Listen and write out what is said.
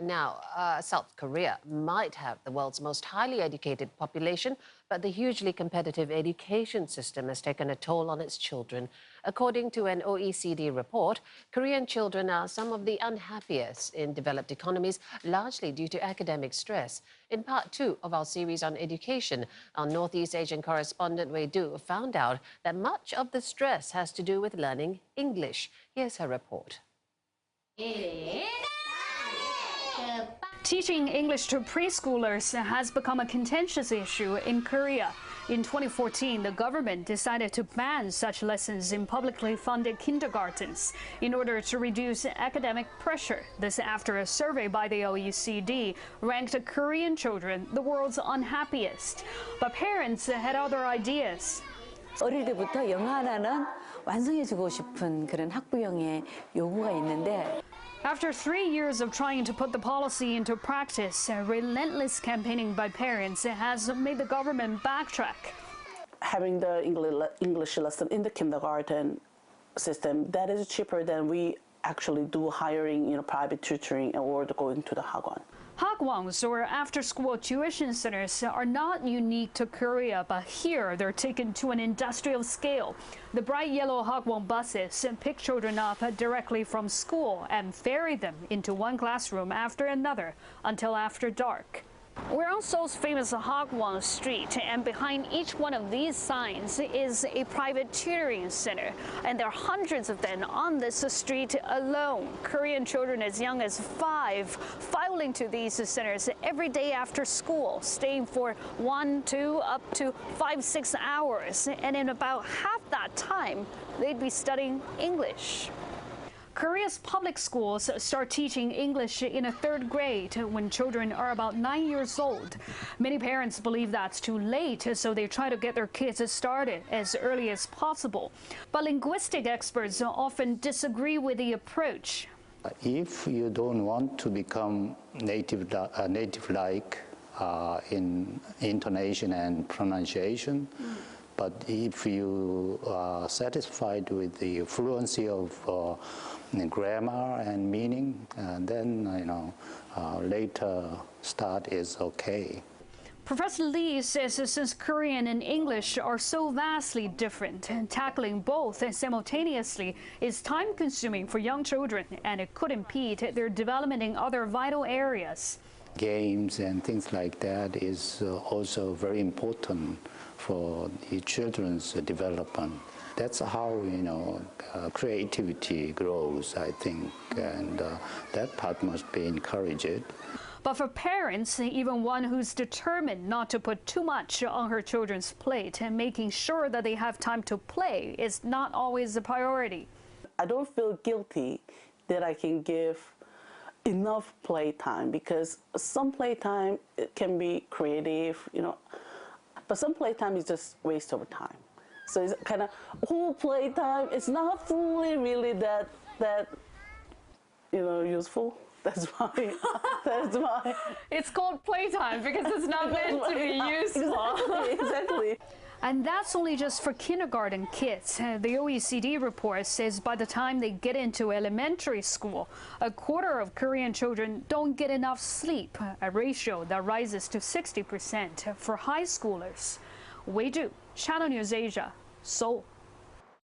Now, South Korea might have the world's most highly educated population, but the hugely competitive education system has taken a toll on its children. According to an OECD report, Korean children are some of the unhappiest in developed economies, largely due to academic stress. In part 2 of our series on education, our Northeast Asian correspondent Wei Du found out that much of the stress has to do with learning English. Here's her report. Teaching English to preschoolers has become a contentious issue in Korea. In 2014, the government decided to ban such lessons in publicly funded kindergartens in order to reduce academic pressure. This after a survey by the OECD ranked Korean children the world's unhappiest. But parents had other ideas. 어릴 때부터 영어 하나는 완성해주고 싶은 그런 학부형의 요구가 있는데 After 3 years of trying to put the policy into practice, relentless campaigning by parents has made the government backtrack. Having the English lesson in the kindergarten system, that is cheaper than we actually do hiring, private tutoring or going to the hagwon. Hagwons, or after-school tuition centers, are not unique to Korea, but here they're taken to an industrial scale. The bright yellow hagwon buses pick children up directly from school and ferry them into one classroom after another until after dark. We're on Seoul's famous Hagwon Street, and behind each one of these signs is a private tutoring center. And there are hundreds of them on this street alone. Korean children as young as 5 filing to these centers every day after school, staying for 1, 2, up to 5, 6 hours. And in about half that time, they'd be studying English. Korea's public schools start teaching English in a 3rd grade when children are about 9 years old. Many parents believe that's too late, so they try to get their kids started as early as possible. But linguistic experts often disagree with the approach. If you don't want to become native-like in intonation and pronunciation, but if you are satisfied with the fluency of grammar and meaning, then later start is okay. Professor Lee says since Korean and English are so vastly different, tackling both simultaneously is time-consuming for young children, and it could impede their development in other vital areas. Games and things like that is also very important for the children's development. That's how, creativity grows, I think, and that part must be encouraged. But for parents, even one who's determined not to put too much on her children's plate and making sure that they have time to play is not always a priority. I don't feel guilty that I can give enough playtime, because some playtime can be creative, but some playtime is just waste of time. So it's kind of whole playtime. It's not fully really that useful. That's why. It's called playtime because it's not meant to be useful. Exactly. And that's only just for kindergarten kids. The OECD report says by the time they get into elementary school, 1/4 of Korean children don't get enough sleep, a ratio that rises to 60% for high schoolers. Wei Du, Channel News Asia, Seoul.